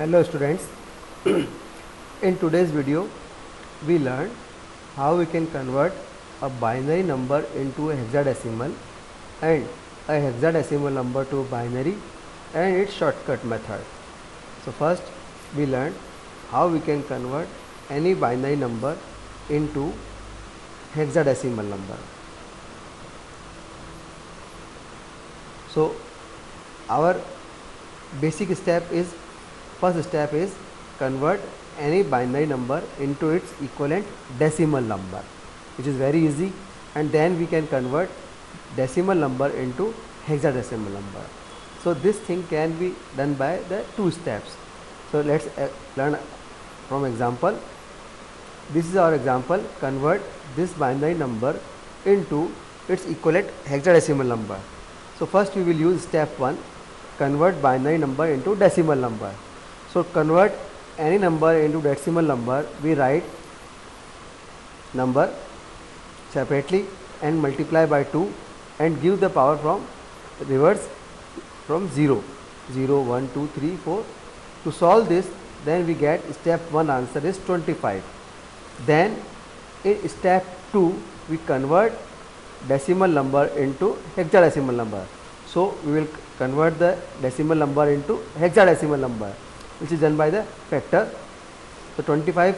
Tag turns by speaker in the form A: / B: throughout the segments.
A: Hello students, in today's video we learned how we can convert a binary number into a hexadecimal and a hexadecimal number to binary and its shortcut method. So first we learned how we can convert any binary number into hexadecimal number. So our basic step is, first step is convert any binary number into its equivalent decimal number, which is very easy, and then we can convert decimal number into hexadecimal number. So this thing can be done by the two steps. So let's learn from example. This is our example: convert this binary number into its equivalent hexadecimal number. So first we will use step 1, convert binary number into decimal number. So convert any number into decimal number, we write number separately and multiply by 2 and give the power from reverse from 0, 0, 1, 2, 3, 4. To solve this, then we get step 1 answer is 25. Then in step 2 we convert decimal number into hexadecimal number. So we will convert the decimal number into hexadecimal number, which is done by the factor. So 25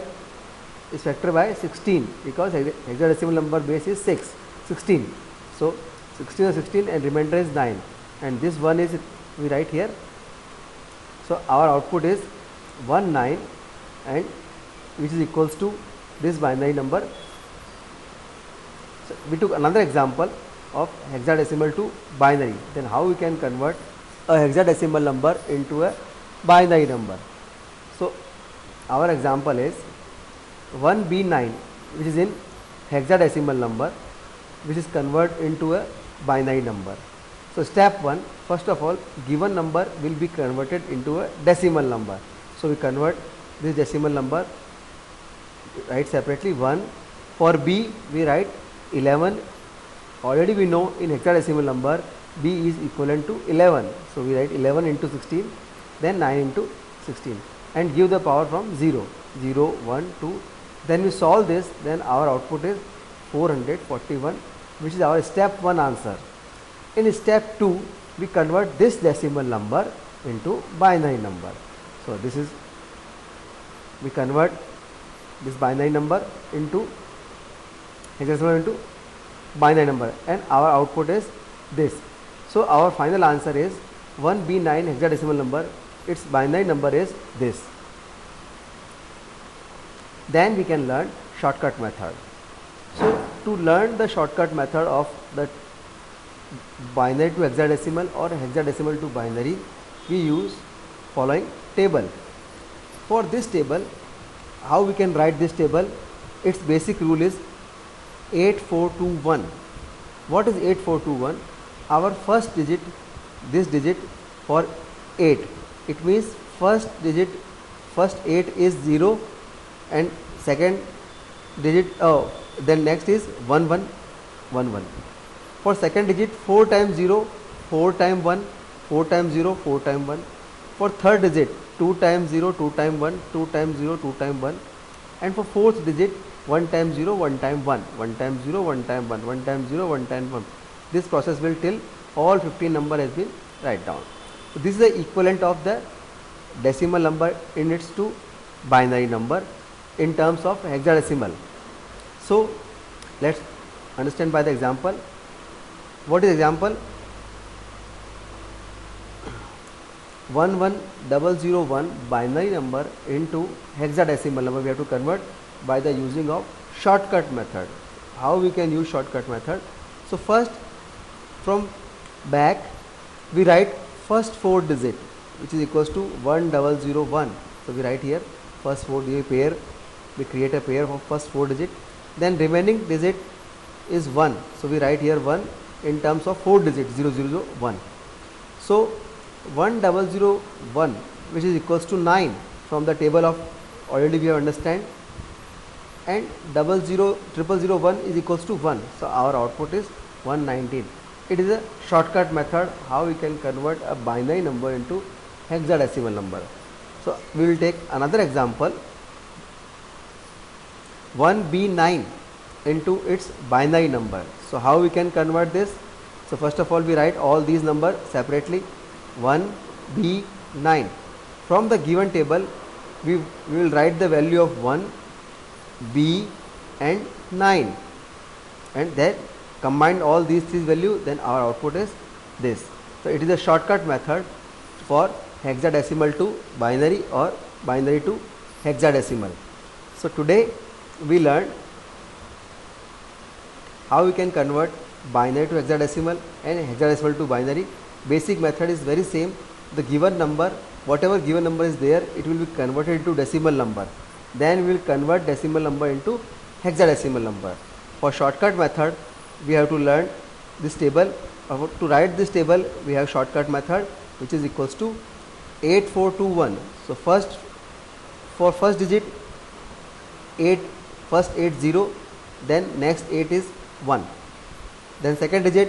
A: is factored by 16 because hexadecimal number base is 16. So 16 or 16 and remainder is 9, and this one is we write here. So our output is 19, and which is equals to this binary number. So we took another example of hexadecimal to binary. Then how we can convert a hexadecimal number into a binary number? So our example is 1B9, which is in hexadecimal number, which is converted into a binary number. So step 1, first of all, given number will be converted into a decimal number. So we convert this decimal number, write separately 1. For B we write 11. Already we know in hexadecimal number B is equivalent to 11. So we write 11 into 16, then 9 into 16, and give the power from 0, 0, 1, 2. Then we solve this, then our output is 441, which is our step 1 answer. In step 2 we convert this decimal number into binary number. So this is, we convert this binary number into hexadecimal into binary number, and our output is this. So our final answer is 1B9 hexadecimal number, its binary number is this. Then we can learn shortcut method. So to learn the shortcut method of the binary to hexadecimal or hexadecimal to binary, we use following table. For this table, how we can write this table? Its basic rule is 8421. What is 8421? Our first digit, this digit for 8, it means first digit, first 8 is 0, and second digit, then next is 1111. For second digit, 4 times 0, 4 times 1, 4 times 0, 4 times 1. For third digit, 2 times 0, 2 times 1, 2 times 0, 2 times 1. And for fourth digit, 1 times 0, 1 times 1, 1 times 0, 1 times 1, 1 times 0, 1 times 1. This process will till all 15 number has been write down. So this is the equivalent of the decimal number in its to binary number in terms of hexadecimal. So let's understand by the example. What is example? 11001 binary number into hexadecimal number we have to convert by the using of shortcut method. How we can use shortcut method? So first, from back we write first 4 digit, which is equals to 1001. So we write here first 4 digit pair, we create a pair of first 4 digit, then remaining digit is 1. So we write here 1 in terms of 4 digit, 0001. So 1001, which is equals to 9 from the table of already we have understand, and 00001 is equals to 1. So our output is 119. It is a shortcut method how we can convert a binary number into hexadecimal number. So we will take another example, 1B9 into its binary number. So how we can convert this? So first of all we write all these numbers separately, 1B9. From the given table we will write the value of 1, B and 9, and then combine all these three values, then our output is this. So it is a shortcut method for hexadecimal to binary or binary to hexadecimal. So today we learned how we can convert binary to hexadecimal and hexadecimal to binary. Basic method is very same. The given number, whatever given number is there, it will be converted into decimal number. Then we will convert decimal number into hexadecimal number. For shortcut method, we have to learn this table. To write this table, we have shortcut method, which is equals to 8421. So for first digit 8, first 8 0, then next 8 is 1. Then second digit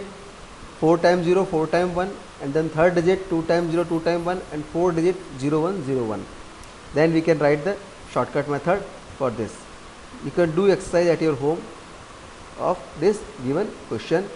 A: 4 times 0, 4 times 1, and then third digit 2 times 0, 2 times 1, and fourth digit 0 1 0 1. Then we can write the shortcut method for this. You can do exercise at your home of this given question.